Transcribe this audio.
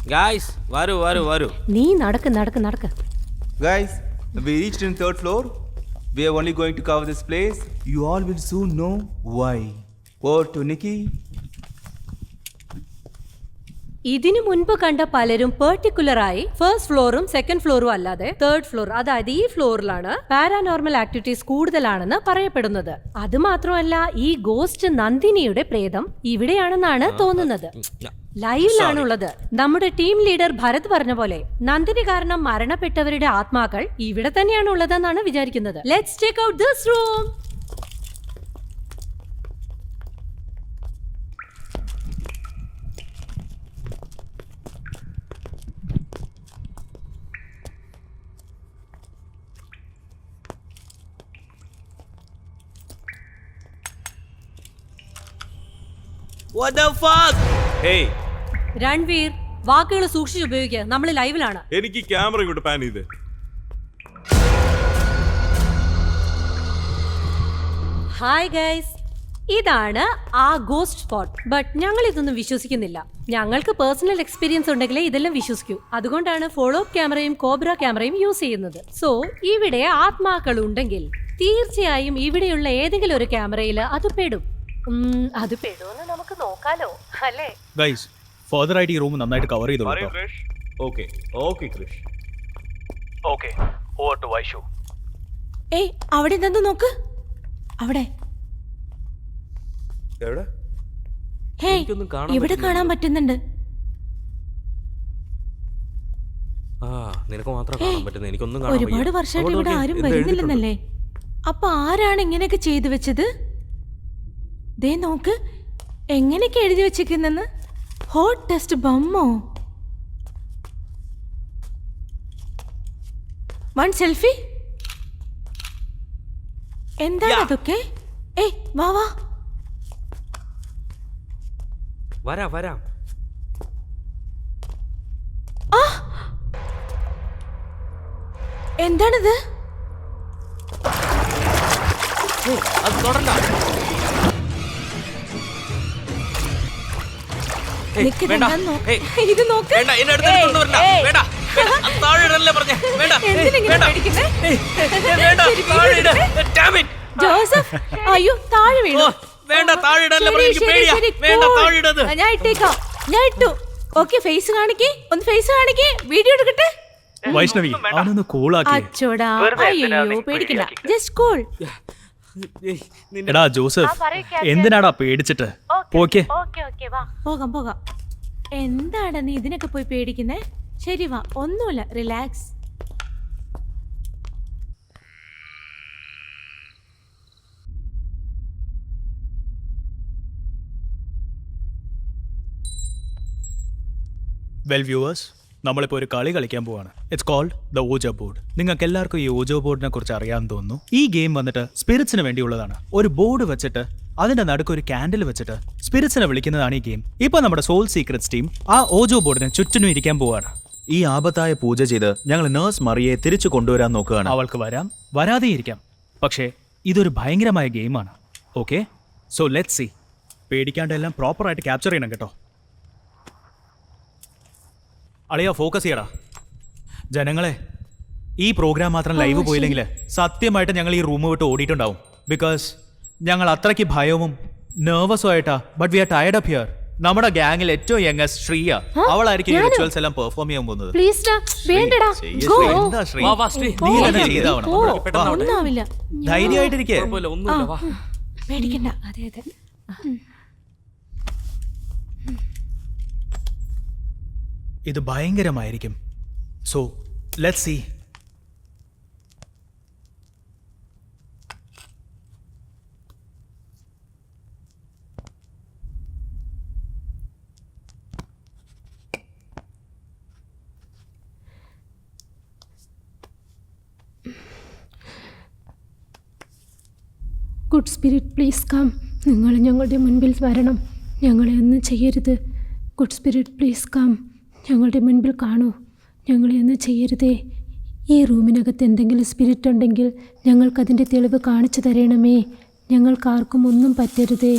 Guys, varu. നീ നടക്ക്. Guys, we reached in 3rd floor. We are only going to cover this place. You all will soon know why. Over to Nikki. ഇതിനു മുൻപ് കണ്ട പലരും പെർട്ടിക്കുലറായി first ഫ്ലോറും second ഫ്ലോറും അല്ലാതെ third floor, അതായത് ഈ ഫ്ലോറിലാണ് paranormal activities കൂടുതലാണെന്ന് പറയപ്പെടുന്നത്. അത് മാത്രമല്ല, ഈ ഗോസ്റ്റ് നന്ദിനിയുടെ പ്രേതം ഇവിടെയാണെന്നാണ് തോന്നുന്നത്. ലൈവിലാണുള്ളത്. നമ്മുടെ ടീം ലീഡർ ഭരത് പറഞ്ഞ പോലെ നന്ദിനി കാരണം മരണപ്പെട്ടവരുടെ ആത്മാക്കൾ ഇവിടെ തന്നെയാണ് ഉള്ളതെന്നാണ് വിചാരിക്കുന്നത്. Let's check out this room. What the fuck? Hey, Ranveer, വാക്കുകൾ സൂക്ഷിച്ച് ഉപയോഗിക്കുക. നമ്മൾ ലൈവിലാണ്. എനിക്ക് ക്യാമറ ഇങ്ങോട്ട് പാൻ ചെയ്ത്. ഹായ് ഗൈസ്, ഇതാണ് ആ ഗോസ്റ്റ് സ്പോട്ട്. ബട്ട് ഞങ്ങൾ ഇതൊന്നും വിശ്വസിക്കുന്നില്ല. ഞങ്ങൾക്ക് പേഴ്സണൽ എക്സ്പീരിയൻസ് ഉണ്ടെങ്കിലേ ഇതെല്ലാം വിശ്വസിക്കൂ. അതുകൊണ്ടാണ് ഫോളോ അപ്പ് ക്യാമറയും കോബ്ര ക്യാമറയും യൂസ് ചെയ്യുന്നത്. സോ ഇവിടെ ആത്മാക്കൾ ഉണ്ടെങ്കിൽ തീർച്ചയായും ഇവിടെയുള്ള ഏതെങ്കിലും ഒരു ക്യാമറയിൽ അത് പെടും. അത് പെടുമെന്ന് നമുക്ക് നോക്കാലോ, അല്ലേ? ഗൈസ്, ഫർദർ ആയിട്ട് ഈ റൂം നന്നായിട്ട് കവർ ചെയ്തോളൂ. Okay Krish. Okay, over to Vaishu. ഏയ്, അവിടെ നിന്ന് നോക്ക്. അവിടെ എവിടെ? ഹേയ്, ഇവിടെ കാണാൻ പറ്റുന്നുണ്ട്. നിനക്ക് മാത്രം കാണാൻ പറ്റുന്നത്, എനിക്കൊന്നും കാണാൻ വയ്യ. ഒരുപാട് വർഷമായിട്ട് ഇവിടെ ആരും വരുന്നില്ലെന്നല്ലേ? അപ്പൊ ആരാണ് ഇങ്ങനെയൊക്കെ ചെയ്തു വെച്ചത്? ദേ നോക്ക്, എങ്ങനെയൊക്കെ എഴുതി വെച്ചിരിക്കുന്നെന്ന്. ഹോട്ട് ടെസ്റ്റ് ബമ്മോ. One selfie. എന്താണ് അതൊക്കെ? ഏയ് വാ. വരാം. എന്താണിത്? അത് തുടണ്ട. ഇത് നോക്ക്. ജോസഫ്, അയ്യോ താഴെ വീണു. ഞാൻ ഇട്ടേക്കാം. ഞാൻ ഇട്ടു. ഓക്കെ, ഫേസ് കാണിക്കേ. ഒന്ന് ഫേസ് കാണിക്കേ. വീഡിയോ എടുക്കട്ടെ. വൈഷ്ണവി, അവനൊന്ന് കൂളാക്കി. അച്ചോടാ, അയ്യോ പേടിക്കണ്ട. Just cool. എടാ ജോസഫ്, എന്തിനാടാ പേടിച്ചിട്ട്? പോക്കെ. പോകാം. എന്താണ് നീ ഇതിനൊക്കെ പോയി പേടിക്കുന്നേ? ശരി വാ, ഒന്നുമില്ല, റിലാക്സ്. വെൽ വ്യൂവേഴ്സ്, നമ്മളിപ്പോൾ ഒരു കളി കളിക്കാൻ പോവാണ്. It's called the ouija board. നിങ്ങൾക്ക് എല്ലാവർക്കും ഈ ഓജോ ബോർഡിനെ കുറിച്ച് അറിയാമെന്ന് തോന്നുന്നു. ഈ ഗെയിം വന്നിട്ട് സ്പിരിറ്റ്സിന് വേണ്ടിയുള്ളതാണ്. ഒരു ബോർഡ് വെച്ചിട്ട് അതിന്റെ നടുക്ക് ഒരു കാൻഡിൽ വെച്ചിട്ട് സ്പിരിറ്റ്സിനെ വിളിക്കുന്നതാണ് ഈ ഗെയിം. ഇപ്പൊ നമ്മുടെ സോൾ സീക്രറ്റ്സ് ടീം ആ ഓജോ ബോർഡിനെ ചുറ്റിനും ഇരിക്കാൻ പോവാണ്. ഈ ആപത്തായ പൂജ ചെയ്ത് ഞങ്ങൾ നേഴ്സ് മറിയെ തിരിച്ചു കൊണ്ടുവരാൻ നോക്കുകയാണ്. അവൾക്ക് വരാം, വരാതെ ഇരിക്കാം. പക്ഷേ ഇതൊരു ഭയങ്കരമായ ഗെയിമാണ്. Okay, so let's see. പേടിക്കാണ്ട് എല്ലാം പ്രോപ്പറായിട്ട് ക്യാപ്ചർ ചെയ്യണം കേട്ടോ. അളിയാ, ഫോക്കസ് ചെയ്യടാ. ജനങ്ങളെ, ഈ പ്രോഗ്രാം മാത്രം ലൈവ് പോയില്ലെങ്കിൽ സത്യമായിട്ട് ഞങ്ങൾ ഈ റൂം വിട്ട് ഓടിയിട്ടുണ്ടാവും. ബിക്കോസ് ഞങ്ങൾ അത്രയ്ക്ക് ഭയവും നെർവസും ആയിട്ടാ. But we R tired up here. നമ്മുടെ ഗാങ്ങിൽ ഏറ്റവും യങ്ങസ്റ്റ് ശ്രീയ. അവളായിരിക്കും ഈ റിച്വൽസ് എല്ലാം പെർഫോം ചെയ്യാൻ പോകുന്നത്. എന്താ ശ്രീ, നീ തന്നെ ചെയ്താവണം. ധൈര്യമായിട്ടിരിക്കേ. പേടിക്കണ്ട. അതെ. ഇത് ഭയങ്കരമായിരിക്കും. So let's see. Good spirit please come. നിങ്ങൾ ഞങ്ങളുടെ മുൻപിൽ വരണം. ഞങ്ങളെ ഒന്നും ചെയ്യരുത്. Good spirit please come. ഞങ്ങളുടെ മുൻപിൽ കാണൂ. ഞങ്ങളെ ഒന്നും ചെയ്യരുതേ. ഈ റൂമിനകത്ത് എന്തെങ്കിലും സ്പിരിറ്റ് ഉണ്ടെങ്കിൽ ഞങ്ങൾക്കതിൻ്റെ തെളിവ് കാണിച്ചു തരണമേ. ഞങ്ങൾക്കാർക്കും ഒന്നും പറ്റരുതേ.